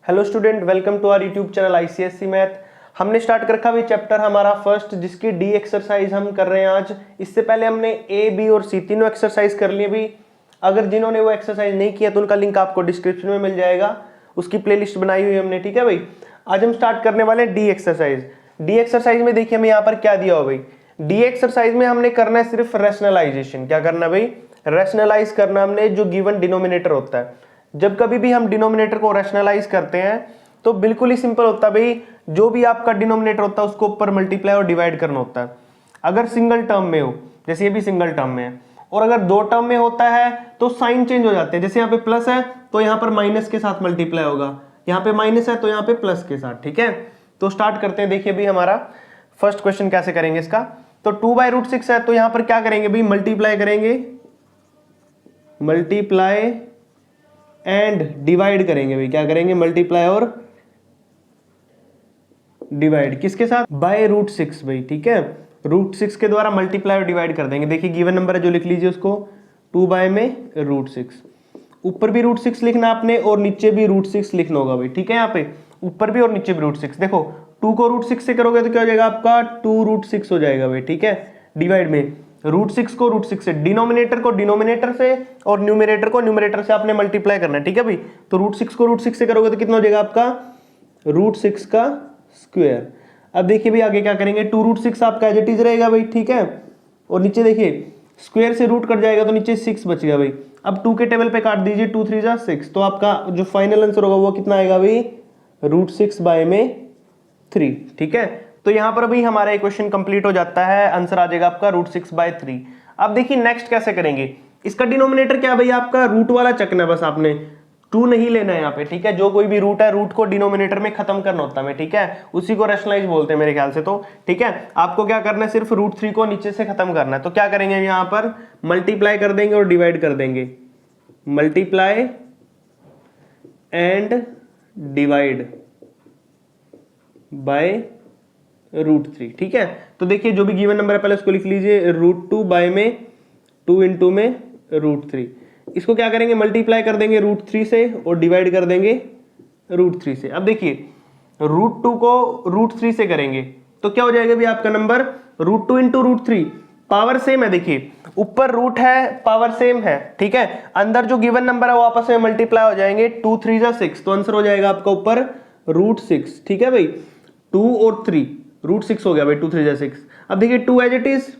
Hello student, welcome to our YouTube channel ICSC math. हमने start कर रखा है चैप्टर हमारा फर्स्ट, जिसकी डी एक्सरसाइज हम कर रहे हैं आज। इससे पहले हमने ए, बी और सी तीनों एक्सरसाइज कर लिए भी। अगर जिन्होंने वो एक्सरसाइज नहीं किया तो उनका लिंक आपको डिस्क्रिप्शन में मिल जाएगा, उसकी प्लेलिस्ट बनाई हुई हमने। ठीक है भाई, आज हम स्टार्ट करने वाले हैं डी एक्सरसाइज। डी एक्सरसाइज में देखिए हमें यहाँ पर क्या दिया हो भाई। डी एक्सरसाइज में हमने करना है सिर्फ रैशनलाइजेशन। क्या करना भाई? रैशनलाइज करना हमने जो गिवन डिनोमिनेटर होता है। जब कभी भी हम डिनोमिनेटर को रैशनलाइज करते हैं तो बिल्कुल ही सिंपल होता है भाई, जो भी आपका डिनोमिनेटर होता है उसको ऊपर मल्टीप्लाई और डिवाइड करना होता है। अगर सिंगल टर्म में हो, जैसे ये भी सिंगल टर्म में है, और अगर दो टर्म में होता है तो साइन चेंज हो जाते हैं। जैसे यहाँ पे प्लस है तो यहाँ पर माइनस के साथ मल्टीप्लाई होगा, यहाँ पे माइनस है तो यहाँ पे प्लस के साथ। ठीक है, तो स्टार्ट करते हैं। देखिए भाई हमारा फर्स्ट क्वेश्चन कैसे करेंगे इसका। तो 2/√6 है तो यहाँ पर क्या करेंगे भाई? मल्टीप्लाई करेंगे, मल्टीप्लाई एंड डिवाइड करेंगे भाई। क्या करेंगे? मल्टीप्लाई और डिवाइड किसके साथ? बाय√6 भाई। ठीक है, √6 के द्वारा मल्टीप्लाई और डिवाइड कर देंगे। देखिए गिवन नंबर है जो लिख लीजिए उसको, 2/√6। ऊपर भी √6 लिखना आपने और नीचे भी √6 लिखना होगा भाई। ठीक है, यहाँ पे ऊपर भी और नीचे भी √6। देखो 2 को √6 से करोगे तो क्या हो जाएगा आपका? 2√6 हो जाएगा भाई। ठीक है, डिवाइड में √6 को √6 से, डिनोमिनेटर को डिनोमिनेटर से और न्यूमरेटर को न्यूमरेटर से आपने मल्टीप्लाई करना है। ठीक है भाई, तो √6 को √6 से करोगे तो कितना हो जाएगा आपका? √6 का स्क्वायर। अब देखिए भाई आगे क्या करेंगे, 2√6 आपका एज इट इज रहेगा भाई। ठीक है, और नीचे देखिए स्क्वायर से रूट कट जाएगा तो नीचे 6 बच गया भाई। अब 2 के टेबल पे काट दीजिए, 2 3 जा 6, तो आपका जो फाइनल आंसर होगा वो कितना आएगा भाई? √6/3। ठीक है, तो यहां पर भी हमारा इक्वेशन कंप्लीट हो जाता है, आंसर आ जाएगा आपका √6/3। अब देखिए नेक्स्ट कैसे करेंगे। इसका डिनोमिनेटर क्या भाई? आपका रूट वाला चकना है, बस आपने 2 नहीं लेना है यहाँ पे। ठीक है, जो कोई भी रूट है, रूट को डिनोमिनेटर में खत्म करना होता है। ठीक है, उसी को रैशनलाइज बोलते हैं मेरे ख्याल से तो। ठीक है, आपको क्या करना है? सिर्फ √3 को नीचे से खत्म करना है। तो क्या करेंगे यहाँ पर? मल्टीप्लाई कर देंगे और डिवाइड कर देंगे। Multiply and divide by √3। ठीक है, तो देखिए जो भी गिवन नंबर है पहले उसको लिख लीजिए, √2 बाय में 2 इंटू में √3। इसको क्या करेंगे? मल्टीप्लाई कर देंगे √3 से और डिवाइड कर देंगे √3 से। अब देखिए √2 को √3 से करेंगे तो क्या हो जाएगा भी आपका नंबर? √2 इंटू √3। पावर सेम है, देखिए ऊपर रूट है, पावर सेम है। ठीक है, अंदर जो गिवन नंबर है वो आपस में मल्टीप्लाई हो जाएंगे। 2 3 जा 6, तो आंसर हो जाएगा आपका ऊपर √6। ठीक है भाई, 2 और 3, √6 हो गया भाई। 2 3 जा 6। अब देखिए 2 एज इट इज,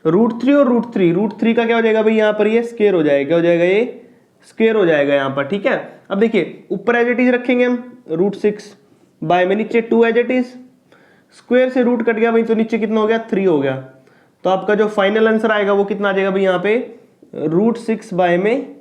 √3 और √3 का क्या हो जाएगा भाई? यहाँ पर ये स्क्वायर हो जाएगा। क्या हो जाएगा? ये स्क्वायर हो जाएगा यहाँ पर। ठीक है, अब देखिए ऊपर एज इट इज रखेंगे हम √6 बाय में नीचे 2 एज इट इज, स्क्वायर से रूट कट गया भाई तो नीचे कितना हो गया? 3 हो गया। तो आपका जो फाइनल आंसर आएगा वो कितना आ जाएगा भाई? यहाँ पे √6 बाय में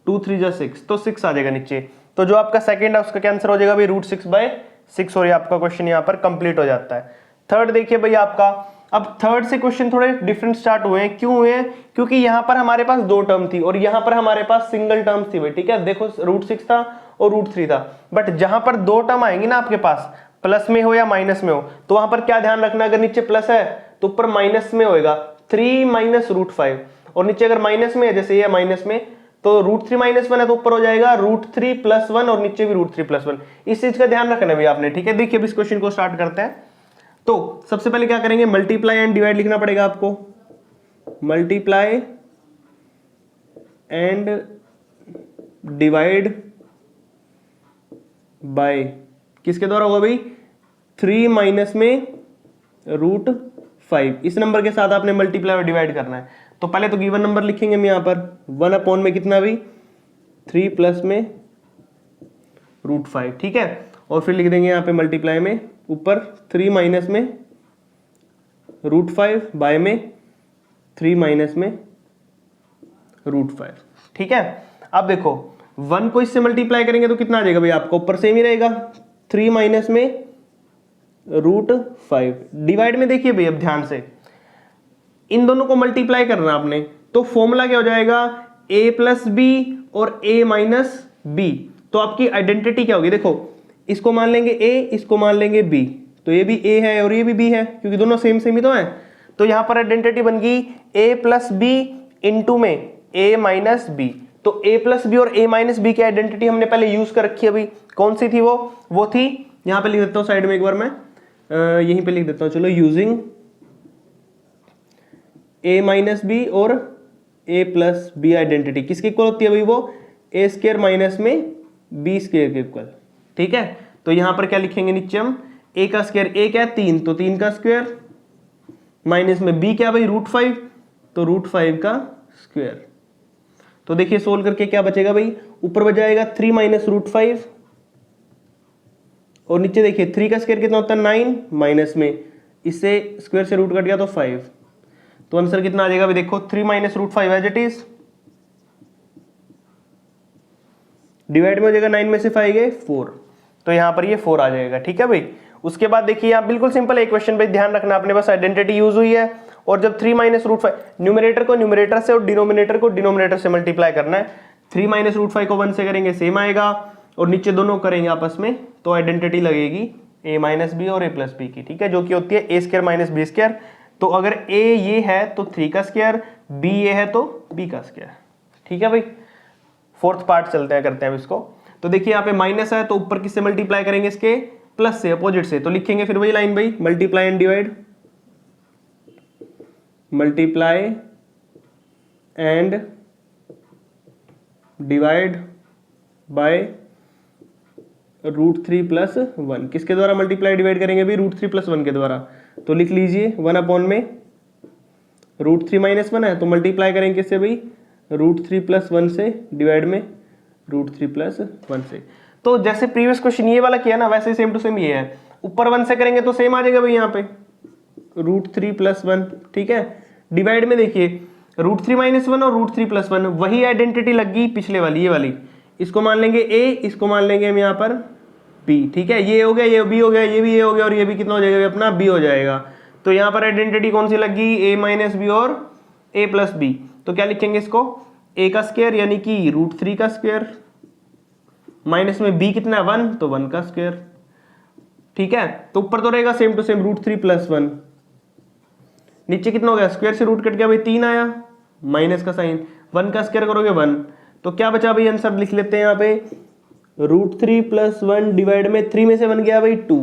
2 3 जा 6, तो 6 आ जाएगा नीचे। तो जो आपका सेकंड है उसका क्या आंसर हो जाएगा भाई? √6/6। और ये आपका क्वेश्चन यहाँ पर कंप्लीट हो जाता है। थर्ड देखिए भाई आपका, अब थर्ड से क्वेश्चन थोड़े डिफरेंट स्टार्ट हुए हैं। क्यों हुए हैं? क्योंकि यहाँ पर हमारे पास 2 टर्म थी और यहाँ पर हमारे पास सिंगल टर्म्स थी भाई। ठीक है, देखो √6 था और √3 था, बट जहां पर 2 टर्म आएंगी ना आपके पास, प्लस में हो या माइनस में हो, तो वहां पर क्या ध्यान रखना, अगर नीचे प्लस है तो ऊपर माइनस में होएगा 3 - √5, और नीचे अगर माइनस में है, जैसे ये माइनस में, तो √3 - 1 है तो ऊपर हो जाएगा √3 + 1 और नीचे भी √3 + 1। इस चीज का ध्यान रखना भी आपने। ठीक है, देखिए अब इस क्वेश्चन को स्टार्ट करते हैं। तो सबसे पहले क्या करेंगे? मल्टीप्लाई एंड डिवाइड लिखना पड़ेगा आपको। मल्टीप्लाई एंड डिवाइड बाय किसके द्वारा होगा भाई? 3 - में √5। इस नंबर के साथ आपने मल्टीप्लाई और डिवाइड करना है। तो पहले तो गिवन नंबर लिखेंगे हम यहाँ पर 1/, में कितना भी 3 + में √5। ठीक है, और फिर लिख देंगे यहाँ पे मल्टीप्लाई में ऊपर 3 - में √5 बाय में 3 - में √5। ठीक है, अब देखो 1 को इससे मल्टीप्लाई करेंगे तो कितना आ जाएगा भाई? आपका ऊपर सेम ही रहेगा, 3 - में √5। डिवाइड में देखिए भाई अब ध्यान से, इन दोनों को मल्टीप्लाई करना आपने, तो फॉर्मूला क्या हो जाएगा? a + b और a - b। तो आपकी आइडेंटिटी क्या होगी? देखो इसको मान लेंगे a, इसको मान लेंगे b, तो ये भी a है और ये भी b है, क्योंकि दोनों सेम सेम ही तो है। तो यहां पर आइडेंटिटी बन गई a + b इंटू में a - b। तो a प्लस बी और a माइनस बी की आइडेंटिटी हमने पहले यूज कर रखी है अभी, कौन सी थी वो थी, यहां पे लिख देता हूं साइड में एक बार मैं, यहीं पे लिख देता हूं, चलो, यूजिंग a माइनस बी और a प्लस बी आइडेंटिटी किसकी इक्वल होती है भाई, वो a स्क्वायर माइनस में b स्क्वायर के इक्वल, ठीक है। तो यहां पर क्या लिखेंगे नीचे हम, a का स्क्वायर, a क्या है 3, तो 3 का स्क्वायर माइनस में b क्या भाई √5, तो √5 का स्क्वायर। तो देखिए सोल्व करके क्या बचेगा भाई, ऊपर बच जाएगा 3 माइनस √5 और नीचे देखिए 3 का स्क्वायर कितना होता है 9, माइनस में इससे स्क्वायर से रूट कट गया तो 5, तो आंसर कितना आ जाएगा भाई, देखो 3 minus √5 as it is, divide में हो जाएगा 9 में से 5 गए 4, तो यहां पर ये 4 आ जाएगा, ठीक है भाई। उसके बाद देखिए आप बिल्कुल सिंपल एक क्वेश्चन पे ध्यान रखना, अपने पास आइडेंटिटी यूज हुई है और जब 3 माइनस √5 न्यूमरेटर को न्यूमरेटर से और डिनोमिनेटर को डिनोमिनेटर से मल्टीप्लाई करना है, 3 माइनस √5 को 1 से करेंगे सेम आएगा और नीचे दोनों करेंगे आपस में, तो आइडेंटिटी लगेगी a माइनस बी और a प्लस बी की, ठीक है, जो कि होती है a square minus b square. तो अगर a ये है तो 3 का स्क्वायर, b ये है तो b का स्क्वायर, ठीक है भाई। फोर्थ पार्ट चलते हैं, करते हैं इसको। तो देखिए यहाँ पे माइनस है तो ऊपर किससे मल्टीप्लाई करेंगे, इसके प्लस से, अपोजिट से, तो लिखेंगे फिर वही लाइन भाई, multiply and divide, multiply and divide by √3 plus 1, किसके द्वारा मल्टीप्लाई डिवाइड करेंगे भाई, √3 प्लस 1 के द्वारा। तो लिख लीजिए 1 अपॉन में √3 माइनस 1 है तो मल्टीप्लाई करेंगे किससे भाई, √3 प्लस 1 से, डिवाइड में √3 प्लस 1 से। तो जैसे प्रीवियस क्वेश्चन ये वाला किया ना, वैसे सेम टू सेम ये है, ऊपर 1 से करेंगे तो सेम आ जाएगा भाई यहाँ पे √3 प्लस 1, ठीक है। डिवाइड में देखिए √3 माइनस 1 और √3 प्लस 1, वही आइडेंटिटी लग गई पिछले वाली, ये वाली, इसको मान लेंगे a, इसको मान लेंगे हम यहाँ पर b, ठीक है। ये हो गया, ये b हो गया, ये भी a हो गया और ये भी कितना हो जाएगा अपना b हो जाएगा। तो यहाँ पर आइडेंटिटी कौन सी लग गई, a माइनस बी और a प्लस बी। तो क्या लिखेंगे इसको, a का स्क्वायर यानी कि √3 का स्क्वायर माइनस में b कितना है 1, तो 1 का स्क्वायर, ठीक है। तो ऊपर तो रहेगा सेम टू सेम √3 प्लस 1, नीचे कितना हो गया, स्क्वायर से रूट कट गया भाई 3 आया, माइनस का साइन, 1 का स्क्वायर करोगे 1, तो क्या बचा भाई, आंसर लिख लेते हैं यहाँ पे √3 प्लस 1 डिवाइड में 3 में से 1 गया भाई 2,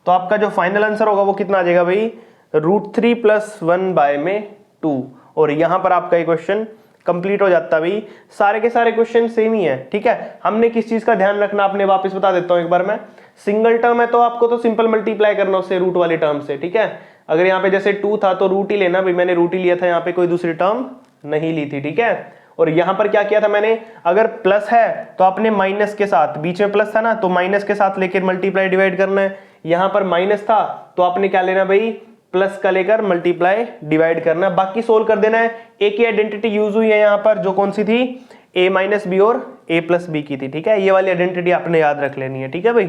तो आपका जो फाइनल आंसर होगा वो कितना आ जाएगा भाई, √3 प्लस 1 बाय में 2। और यहाँ पर आपका ये क्वेश्चन कंप्लीट हो जाता है भाई। सारे के सारे क्वेश्चन सेम ही है, ठीक है। हमने किस चीज का ध्यान रखना, आपने वापस बता देता हूं एक बार मैं, सिंगल टर्म है तो आपको तो सिंपल मल्टीप्लाई करना उससे रूट वाले टर्म से, ठीक है। अगर यहाँ पे जैसे 2 था तो रूट ही लेना भाई, मैंने रूट ही लिया था, यहाँ पे कोई दूसरी टर्म नहीं ली थी, ठीक है। और यहाँ पर क्या किया था मैंने, अगर प्लस है तो आपने माइनस के साथ, बीच में प्लस था ना तो माइनस के साथ लेकर मल्टीप्लाई डिवाइड करना है, यहाँ पर माइनस था तो आपने क्या लेना भाई, प्लस का लेकर मल्टीप्लाई डिवाइड करना, बाकी सोल्व कर देना है। ए की आइडेंटिटी यूज हुई है यहाँ पर, जो कौन सी थी, a माइनस बी और a प्लस बी की थी, ठीक है। ये वाली आइडेंटिटी आपने याद रख लेनी है, ठीक है भाई।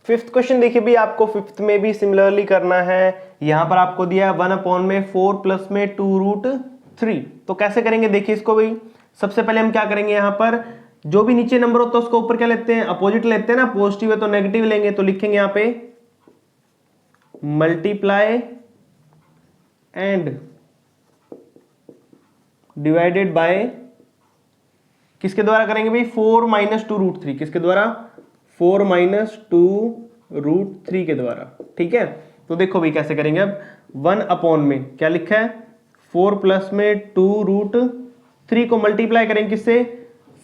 फिफ्थ क्वेश्चन देखिए भी, आपको फिफ्थ में भी सिमिलरली करना है। यहाँ पर आपको दिया है 1 अपॉन में 4 प्लस में 2√3, तो कैसे करेंगे देखिए इसको भाई। सबसे पहले हम क्या करेंगे, यहाँ पर जो भी नीचे नंबर होता है उसको ऊपर क्या लेते हैं, अपोजिट लेते हैं ना, पॉजिटिव है तो नेगेटिव लेंगे, तो लिखेंगे यहाँ पे मल्टीप्लाई एंड डिवाइडेड बाय, किसके द्वारा करेंगे भाई, 4 माइनस 2√3, किसके द्वारा, 4 माइनस 2√3 के द्वारा, ठीक है। तो देखो भाई कैसे करेंगे, अब 1 अपॉन में क्या लिखा है, 4 प्लस में 2√3 को मल्टीप्लाई करेंगे किससे,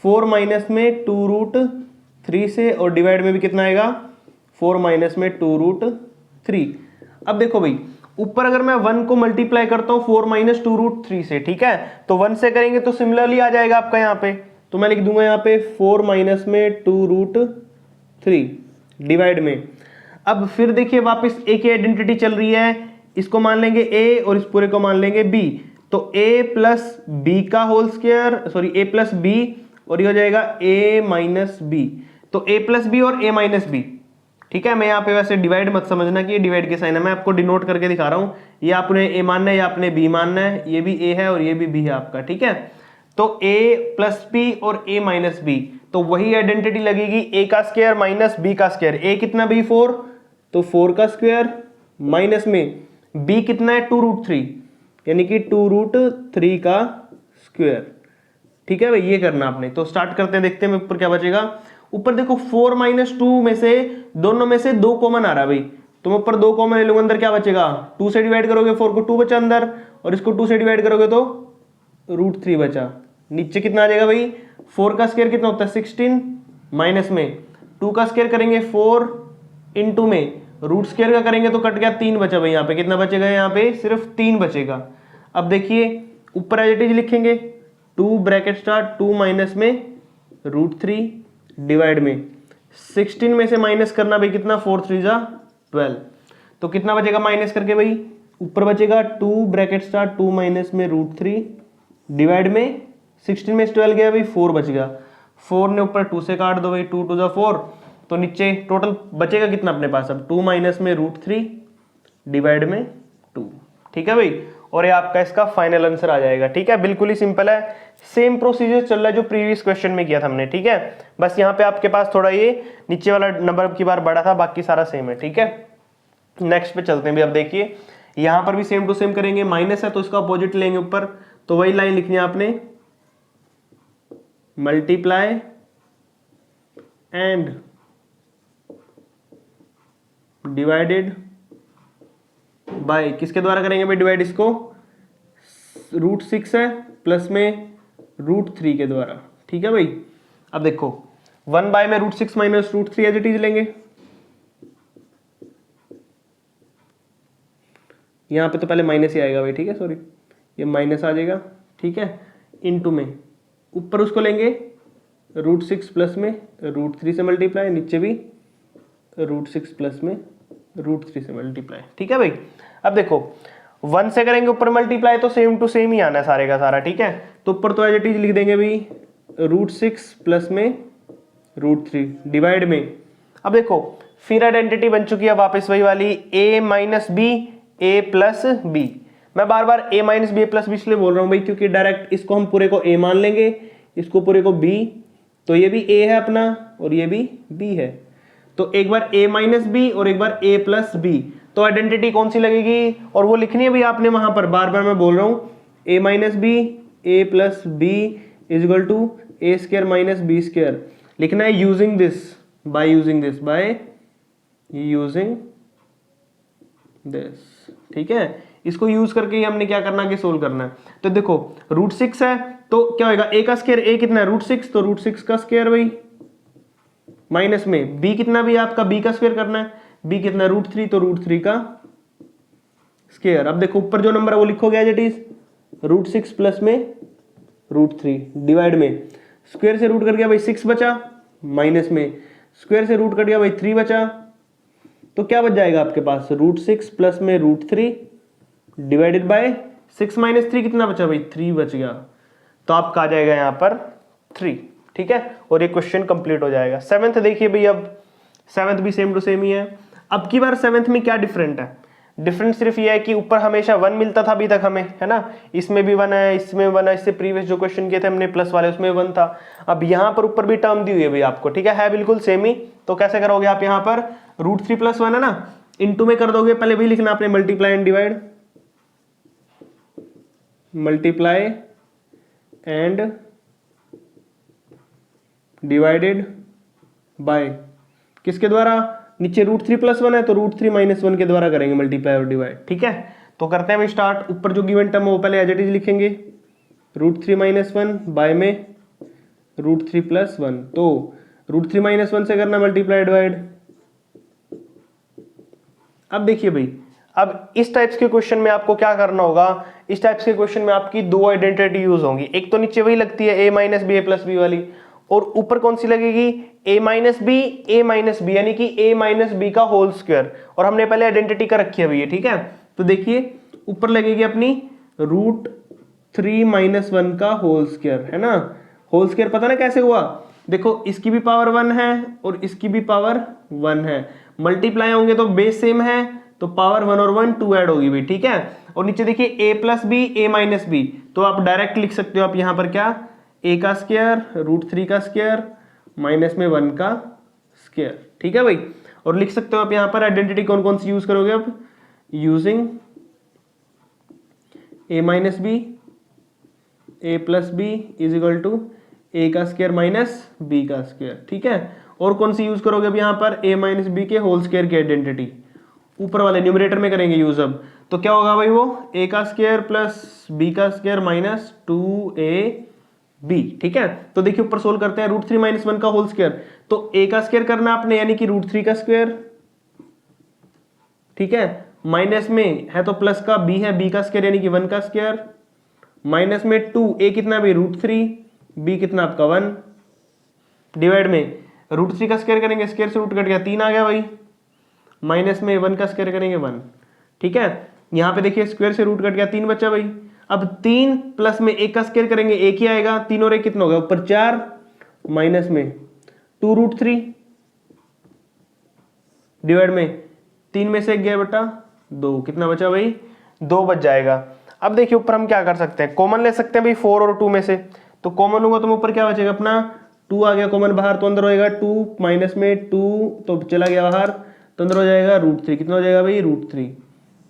4 माइनस में 2√3 से, और डिवाइड में भी कितना आएगा, 4 माइनस में 2√3। अब देखो भाई ऊपर अगर मैं 1 को मल्टीप्लाई करता हूं 4 माइनस 2√3 से, ठीक है, तो 1 से करेंगे तो सिमिलरली आ जाएगा आपका यहाँ पे, तो मैं लिख दूंगा यहाँ पे 4 माइनस में 2√3 डिवाइड में। अब फिर देखिए वापस a की आइडेंटिटी चल रही है, इसको मान लेंगे a और इस पूरे को मान लेंगे b, तो a प्लस बी का whole square, sorry a plus b, और ये हो जाएगा a माइनस बी, तो a प्लस बी और a माइनस बी, ठीक है। मैं यहाँ पे वैसे डिवाइड मत समझना कि ये डिवाइड के साइन है, मैं आपको डिनोट करके दिखा रहा हूँ, ये आपने a मानना है, ये आपने b मानना है, ये भी a है और ये भी b है आपका, ठीक है। तो a प्लस बी और a माइनस बी, तो वही आइडेंटिटी लगेगी, a का स्क्वायर माइनस b का स्क्वायर, a कितना भाई 4, तो 4 का स्क्वायर माइनस में b कितना है 2√3, यानी कि 2√3 का स्क्वायर, ठीक है भाई, ये करना आपने। तो स्टार्ट करते हैं, देखते हैं ऊपर क्या बचेगा। ऊपर देखो 4 - 2 में से दोनों में से 2 कॉमन आ रहा है भाई, तो मैं ऊपर 2 कॉमन ले लूंगा, अंदर क्या बचेगा 2 से डिवाइड करोगे 4 को 2 बचा अंदर, और इसको 2 से डिवाइड करोगे तो √3 बचा। नीचे कितना आ जाएगा भाई, 4 का स्क्वायर कितना होता है 16, माइनस में 2 का स्क्वायर करेंगे 4, इंटू में रूट स्क्वायर का करेंगे तो कट गया 3 बचा भाई। यहाँ पे कितना बचेगा, यहाँ पे सिर्फ 3 बचेगा। अब देखिए ऊपर एज इट इज लिखेंगे 2 ब्रैकेट स्टार्ट 2 माइनस में √3 डिवाइड में 16 में से माइनस करना भाई, कितना 4 3 जा 12, तो कितना बचेगा माइनस करके भाई, ऊपर बचेगा 2 ब्रैकेट स्टार्ट 2 माइनस में √3 डिवाइड में 16 में से 12 गया भाई 4 बच गया। 4 ने ऊपर 2 से काट दो भाई, 2 2 जा 4, तो नीचे टोटल बचेगा कितना अपने पास अब 2 माइनस में √3 डिवाइड में 2। ठीक है भाई, और ये आपका इसका फाइनल आंसर आ जाएगा। ठीक है, बिल्कुल ही सिंपल है, सेम प्रोसीजर चल रहा है जो प्रीवियस क्वेश्चन में किया था हमने। ठीक है, बस यहाँ पे आपके पास थोड़ा ये नीचे वाला नंबर की बार बड़ा था, बाकी सारा सेम है। ठीक है, नेक्स्ट पे चलते हैं भाई। अब देखिए यहाँ पर भी सेम टू सेम करेंगे, माइनस है तो इसका अपोजिट लेंगे ऊपर, तो वही लाइन लिखनी है आपने, मल्टीप्लाई एंड डिवाइडेड बाय, किसके द्वारा करेंगे भाई डिवाइड, इसको √6 है प्लस में √3 के द्वारा। ठीक है भाई, अब देखो 1 बाय में √6 माइनस √3 एज इट इज लेंगे, यहां पे तो पहले माइनस ही आएगा भाई। ठीक है, सॉरी ये माइनस आ जाएगा। ठीक है, इनटू में ऊपर उसको लेंगे √6 प्लस में √3 से मल्टीप्लाई, नीचे भी √6 प्लस में √3 से मल्टीप्लाई। ठीक है भाई, अब देखो 1 से करेंगे ऊपर मल्टीप्लाई तो सेम टू सेम ही आना है सारे का सारा। ठीक है, तो ऊपर तो एज इट इज लिख देंगे भाई √6 प्लस में √3 डिवाइड में, अब देखो फिर आइडेंटिटी बन चुकी है वापस वही वाली, a minus B A plus b. मैं बार बार a minus B A plus b इसलिए बोल रहा हूँ भाई क्योंकि डायरेक्ट इसको हम पूरे को a मान लेंगे, इसको पूरे को b, तो ये भी a है अपना और ये भी b है, तो एक बार a माइनस बी और एक बार a प्लस बी, तो आइडेंटिटी कौन सी लगेगी, और वो लिखनी है भाई आपने वहां पर, बार बार मैं बोल रहा हूँ a minus B A plus B is equal to a square minus b square, लिखना है using this, by using this, by using this. ठीक है, इसको यूज करके ही हमने क्या करना है कि सोल्व करना है। तो देखो √6 है तो क्या होगा, a का स्क्वायर a कितना है √6, तो √6 का स्क्वायर भाई माइनस में b कितना भी आपका b का स्क्वायर करना है, b कितना √3 तो √3 का स्क्वायर। अब देखो ऊपर जो नंबर है वो लिखोगे एज इट इज √6 प्लस में √3 डिवाइड में स्क्वायर से रूट कट गया भाई 6 बचा, माइनस में स्क्वायर से रूट कट गया भाई 3 बचा, तो क्या बच जाएगा आपके पास √6 प्लस में √3 डिवाइडेड बाय 6 माइनस 3 कितना बचा भाई 3 बच गया, तो आपका आ जाएगा यहाँ पर 3। ठीक है, और ये क्वेश्चन कंप्लीट हो जाएगा। 7th देखिए भाई, अब 7th भी सेम टू सेम ही है। अब की बार 7th में क्या डिफरेंट है, डिफरेंस सिर्फ ये है कि ऊपर हमेशा 1 मिलता था अभी तक हमें, है ना, इसमें भी 1 है, इसमें 1 है, इससे प्रीवियस जो क्वेश्चन किए थे हमने प्लस वाले उसमें 1 था। अब यहाँ पर ऊपर भी टर्म दी हुई है भाई आपको। ठीक है बिल्कुल सेम ही, तो कैसे करोगे आप, यहाँ पर √3 प्लस 1 है ना, इनटू में कर दोगे, पहले भी लिखना आपने multiply and divide, multiply and divided by किसके द्वारा, नीचे √3 प्लस 1 है तो √3 माइनस 1 के द्वारा करेंगे मल्टीप्लाई और डिवाइड। ठीक है, तो करते हैं भाई स्टार्ट। ऊपर जो गिवन टर्म है वो पहले एज इट इज लिखेंगे, √3 माइनस 1 बाय में √3 प्लस 1, तो √3 माइनस 1 से करना मल्टीप्लाई डिवाइड। अब देखिए भाई, अब इस टाइप्स के क्वेश्चन में आपको क्या करना होगा, इस टाइप्स के क्वेश्चन में आपकी 2 आइडेंटिटी यूज होंगी, एक तो नीचे वही लगती है a minus B A plus b वाली, और ऊपर कौन सी लगेगी a माइनस बी यानी कि a माइनस बी का होल स्क्वायर, और हमने पहले आइडेंटिटी का रखी है भैया। ठीक है, तो देखिए ऊपर लगेगी अपनी √3 माइनस 1 का होल स्क्वायर, है ना, होल स्क्वायर पता ना कैसे हुआ, देखो इसकी भी पावर 1 है और इसकी भी पावर 1 है, मल्टीप्लाई होंगे तो बेस सेम है तो पावर 1 और 1 2 ऐड होगी भाई। ठीक है, और नीचे देखिए a plus b a minus b, तो आप डायरेक्ट लिख सकते हो आप यहाँ पर क्या, a का स्क्वायर √3 का स्क्वायर माइनस में 1 का स्क्वायर। ठीक है भाई, और लिख सकते हो आप यहाँ पर आइडेंटिटी कौन कौन सी यूज करोगे आप, using a minus B A plus B is equal to A का स्क्वायर माइनस बी का स्क्वायर, ठीक है। और कौन सी यूज करोगे अब यहाँ पर, ए माइनस बी के होल स्क्वायर की आइडेंटिटी ऊपर वाले न्यूमरेटर में करेंगे यूज। अब तो क्या होगा भाई, वो ए का स्क्वायर प्लस बी का स्क्वायर माइनस 2ab, ठीक है। तो देखिए ऊपर सोल्व करते हैं, √3 - 1 का होल स्क्वायर, तो ए का स्क्वायर करना आपने यानी कि √3 का स्क्वायर, ठीक है। माइनस में है तो प्लस का बी है, बी का स्क्वायर यानी कि 1 का स्क्वायर, माइनस में 2, ए कितना भाई √3, बी कितना आपका 1, डिवाइड में √3 का स्क्वायर करेंगे, स्क्वायर से रूट कट गया 3 आ गया भाई, माइनस में 1 का स्क्वायर करेंगे 1, ठीक है। यहां पे देखिए स्क्वायर से रूट कट गया 3 बचा भाई। अब 3 प्लस में 1 का स्क्वायर करेंगे 1 ही आएगा, 3 और 1 कितना होगा ऊपर 4, माइनस में 2√3 डिवाइड में 3 में से 1 गया बेटा 2, कितना बचा भाई 2 बच जाएगा। अब देखिए ऊपर हम क्या कर सकते हैं, कॉमन ले सकते हैं भाई 4 और 2 में से, तो कॉमन होगा तो ऊपर क्या बचेगा अपना 2 आ गया कॉमन बाहर, तो अंदर होएगा 2 माइनस में 2 तो चला गया बाहर, तो अंदर हो जाएगा √3, कितना हो जाएगा भाई √3,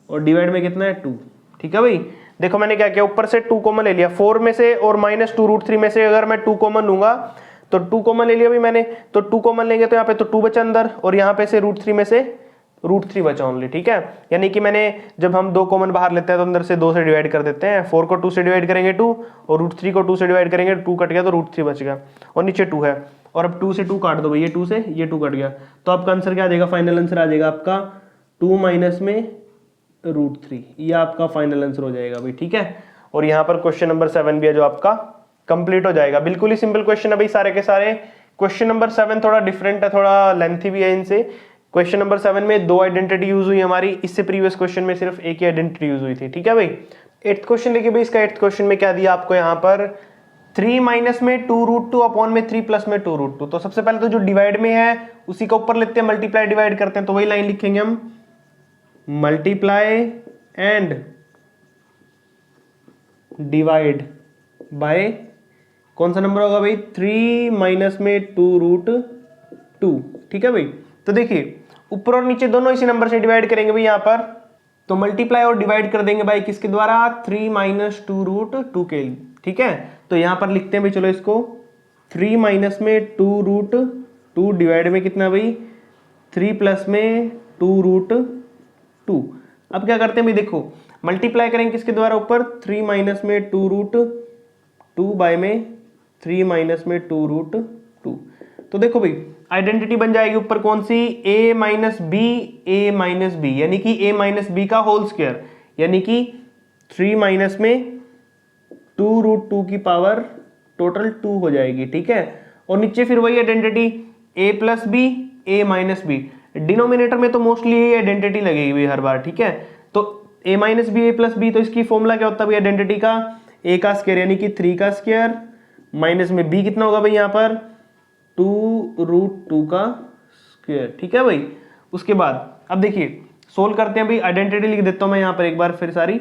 और डिवाइड में कितना है 2, ठीक है भाई। देखो मैंने क्या किया, ऊपर से 2 कॉमन ले लिया, 4 में से और माइनस 2 √3 में से अगर मैं 2 कॉमन लूंगा तो 2 कॉमन ले लिया भाई मैंने, तो 2 कॉमन लेंगे तो यहाँ पे तो 2 बचा अंदर, और यहाँ पे से √3 में से √3 बचा ओनली, ठीक है। यानी कि मैंने जब हम 2 कॉमन बाहर लेते हैं तो अंदर से 2 से डिवाइड कर देते हैं, 4 को 2 से डिवाइड करेंगे 2, और √3 को 2 से डिवाइड करेंगे 2 कट गया तो √3 बच गया, और नीचे 2 है, और अब 2 से 2 काट दो भाई, ये 2 से ये 2 कट गया, तो आपका आंसर क्या आ जाएगा, फाइनल आंसर आ जाएगा आपका 2 माइनस में √3, ये आपका फाइनल आंसर हो जाएगा भाई, ठीक है। और यहाँ पर क्वेश्चन नंबर 7 भी है जो आपका कंप्लीट हो जाएगा। बिल्कुल ही सिंपल क्वेश्चन है भाई सारे के सारे। क्वेश्चन नंबर 7 थोड़ा डिफरेंट है, थोड़ा लेंथी भी है इनसे। क्वेश्चन नंबर 7 में 2 आइडेंटिटी यूज हुई हमारी, इससे प्रीवियस क्वेश्चन में सिर्फ एक ही आइडेंटिटी यूज हुई थी, ठीक है भाई। 8th क्वेश्चन देखिए भाई, इसका 8th क्वेश्चन में क्या दिया आपको यहाँ पर, 3 माइनस में 2√2 अपॉन में 3 प्लस में 2√2। तो सबसे पहले तो जो डिवाइड में है उसी का ऊपर लेते हैं, मल्टीप्लाई डिवाइड करते हैं, तो वही लाइन लिखेंगे हम, मल्टीप्लाई एंड डिवाइड बाय कौन सा नंबर होगा भाई 3 माइनस में 2√2, ठीक है भाई। तो देखिए ऊपर और नीचे दोनों इसी नंबर से डिवाइड करेंगे भाई यहाँ पर, तो मल्टीप्लाई और डिवाइड कर देंगे भाई किसके द्वारा, 3 माइनस 2√2 के लिए, ठीक है। तो यहाँ पर लिखते हैं भाई, चलो इसको 3 माइनस में 2√2 डिवाइड में कितना भाई 3 प्लस में 2√2। अब क्या करते हैं भाई, देखो मल्टीप्लाई करेंगे किसके द्वारा ऊपर, 3 माइनस में 2√2 बाय में 3 माइनस में 2√2। तो देखो भाई आइडेंटिटी बन जाएगी ऊपर कौन सी, a माइनस बी, यानी कि a माइनस बी का होल स्क्वायर, यानी कि 3 माइनस में 2√2 की पावर टोटल 2 हो जाएगी, ठीक है। और नीचे फिर वही identity a plus b, a minus b, denominator में तो मोस्टली यही आइडेंटिटी लगेगी भाई हर बार, ठीक है। तो a minus b, a plus b, तो इसकी फॉर्मूला क्या होता है भाई आइडेंटिटी का, a का स्क्वायर यानी कि 3 का स्क्वायर, माइनस में b कितना होगा भाई यहाँ पर 2√2 का स्क्वायर, ठीक है भाई। उसके बाद अब देखिए सोल्व करते हैं भाई, आइडेंटिटी लिख देता हूं मैं यहाँ पर एक बार फिर सारी,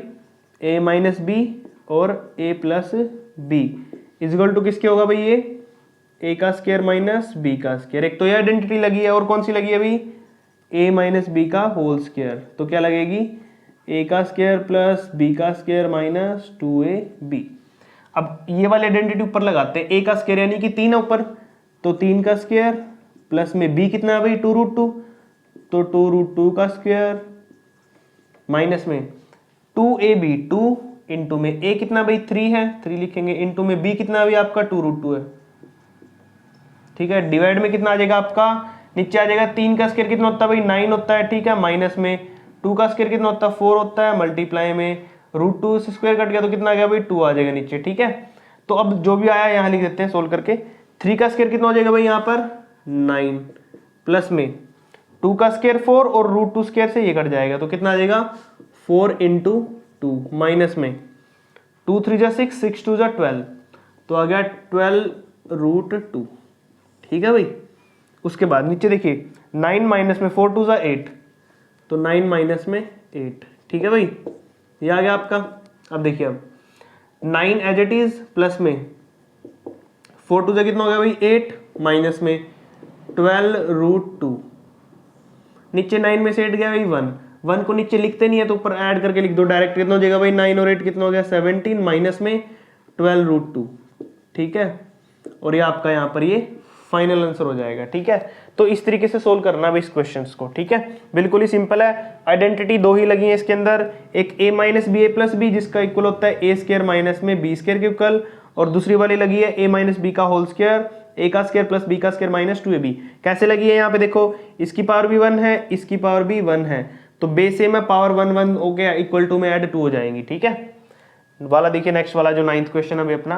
a माइनस बी और a plus B is equal to किसके होगा भाई, ये a का स्क्वायर माइनस b का स्क्वायर। एक तो ये आइडेंटिटी लगी है, और कौन सी लगी है भाई a माइनस बी का होल स्क्वायर, तो क्या लगेगी a का स्क्वायर प्लस b का स्क्वायर माइनस 2ab। अब ये वाली आइडेंटिटी ऊपर लगाते हैं, a का स्क्वायर यानी कि 3 है ऊपर, तो 3 का स्क्वायर प्लस में b कितना है भाई 2√2, तो 2√2 का स्क्वायर माइनस में 2ab, 2 इंटू में a कितना भाई 3 है, 3 लिखेंगे, इंटू में b कितना भाई आपका 2√2 है, ठीक है। डिवाइड में कितना आ जाएगा आपका, नीचे आ जाएगा 3 का स्क्वायर कितना होता है भाई 9 होता है, ठीक है। माइनस में 2 का स्क्वायर कितना होता है 4 होता है, मल्टीप्लाई में √2 से स्क्वायर कट गया तो कितना आ गया भाई 2 आ जाएगा नीचे, ठीक है। तो अब जो भी आया यहाँ लिख देते हैं सोल्व करके, 3 का स्क्वायर कितना हो जाएगा भाई यहाँ पर 9, प्लस में 2 का स्क्वायर 4 और √2 स्क्वायर से ये कट जाएगा तो कितना आ जाएगा 4 इंटू 2, माइनस में 2 3 जा 6, 6 2 जा 12, तो आ गया 12√2, ठीक है भाई। उसके बाद नीचे देखिए 9 माइनस में 4 2 जा 8, तो 9 माइनस में 8, ठीक है भाई, ये आ गया आपका। अब देखिए अब 9 एज इट इज, प्लस में 4 2 जा कितना हो गया भाई 8, माइनस में 12√2, नीचे 9 में से 8 गया भाई 1 को नीचे लिखते नहीं है तो ऊपर ऐड करके लिख दो डायरेक्ट, कितना हो जाएगा भाई 9 और 8 कितना हो गया 17, माइनस में 12√2, ठीक है। और ये आपका यहाँ पर ये फाइनल आंसर हो जाएगा, ठीक है। तो इस तरीके से सोल्व करना है इस क्वेश्चंस को, ठीक है। बिल्कुल ही सिंपल है। आइडेंटिटी दो ही लगी है इसके अंदर, एक a minus B A plus b जिसका इक्वल होता है ए स्क्वायर माइनस में बी स्क्वायर के इक्वल, और दूसरी वाली लगी है a माइनस बी का होल स्क्वायर ए का स्क्वायर प्लस बी का स्क्वायर माइनस 2ab। कैसे लगी है यहाँ पे देखो, इसकी पावर भी 1 है, इसकी पावर भी 1 है, तो बेस ए में पावर 1 1 हो गया, इक्वल टू में ऐड 2 हो जाएंगी, ठीक है। वाला देखिए नेक्स्ट वाला जो 9th क्वेश्चन अभी अपना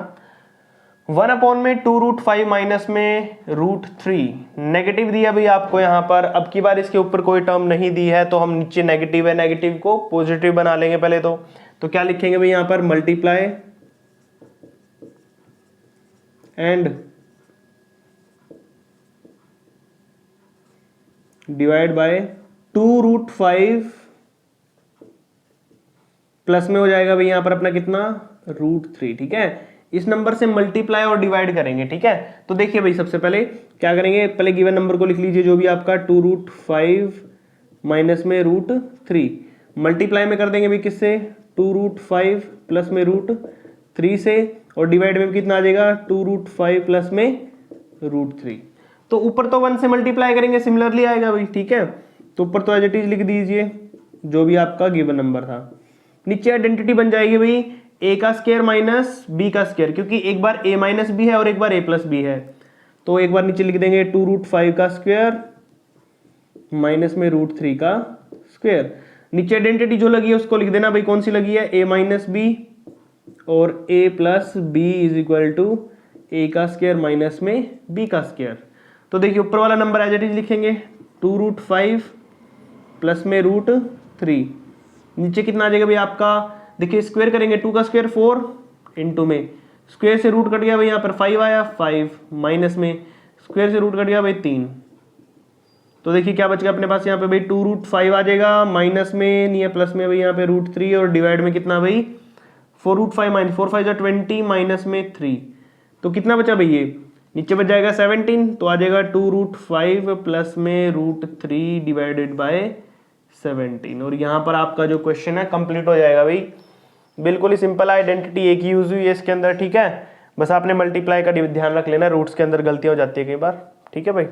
1 में 2√5 माइनस में √3 नेगेटिव दिया भाई आपको यहाँ पर। अब की बार इसके ऊपर कोई टर्म नहीं दी है तो हम नीचे नेगेटिव है, नेगेटिव को पॉजिटिव बना लेंगे पहले तो क्या लिखेंगे भाई यहाँ पर, multiply and divide by 2√5 plus में हो जाएगा भाई यहाँ पर अपना कितना, √3, ठीक है। इस नंबर से मल्टीप्लाई और डिवाइड करेंगे, ठीक है। तो देखिए भाई सबसे पहले क्या करेंगे, पहले गिवन नंबर को लिख लीजिए जो भी आपका 2√5 माइनस में √3, मल्टीप्लाई में कर देंगे भाई किससे, 2√5 प्लस में √3 से, और डिवाइड में कितना आ जाएगा 2√5 प्लस में √3। तो ऊपर तो 1 से मल्टीप्लाई करेंगे सिमिलरली आएगा भाई, ठीक है। तो ऊपर तो एज इट इज लिख दीजिए जो भी आपका गिवन नंबर था। नीचे आइडेंटिटी बन जाएगी भाई ए का स्क्वायर माइनस बी का स्क्वायर, क्योंकि एक बार a माइनस बी है और एक बार a प्लस बी है, तो एक बार नीचे लिख देंगे 2√5 का स्क्वायर माइनस में √3 का स्क्वायर। नीचे आइडेंटिटी जो लगी है उसको लिख देना भाई, कौन सी लगी है, a माइनस बी और a plus B is equal to A का स्क्वायर माइनस में b का स्क्वायर। तो देखिए ऊपर वाला नंबर एज इट इज लिखेंगे 2√5 प्लस में √3, नीचे कितना आ जाएगा भाई आपका, देखिए स्क्वायर करेंगे 2 का स्क्वायर 4 इंटू में स्क्वायर से रूट कट गया भाई यहाँ पर 5 आया, 5 माइनस में स्क्वायर से रूट कट गया भाई 3। तो देखिए क्या बच गया अपने पास यहाँ पे भाई 2√5 आ जाएगा, माइनस में नहीं है प्लस में भाई यहाँ पे √3, और डिवाइड में कितना भाई 4√5 माइनस 4 5 20 माइनस में 3, तो कितना बचा भाई ये नीचे बच जाएगा 17, तो आ जाएगा 2√5 प्लस में √3 डिवाइडेड बाय 17। और यहाँ पर आपका जो क्वेश्चन है कंप्लीट हो जाएगा भाई। बिल्कुल ही सिंपल है, आइडेंटिटी एक ही यूज हुई है इसके अंदर, ठीक है। बस आपने मल्टीप्लाई का ध्यान रख लेना, रूट्स के अंदर गलतियां हो जाती है कई बार, ठीक है भाई।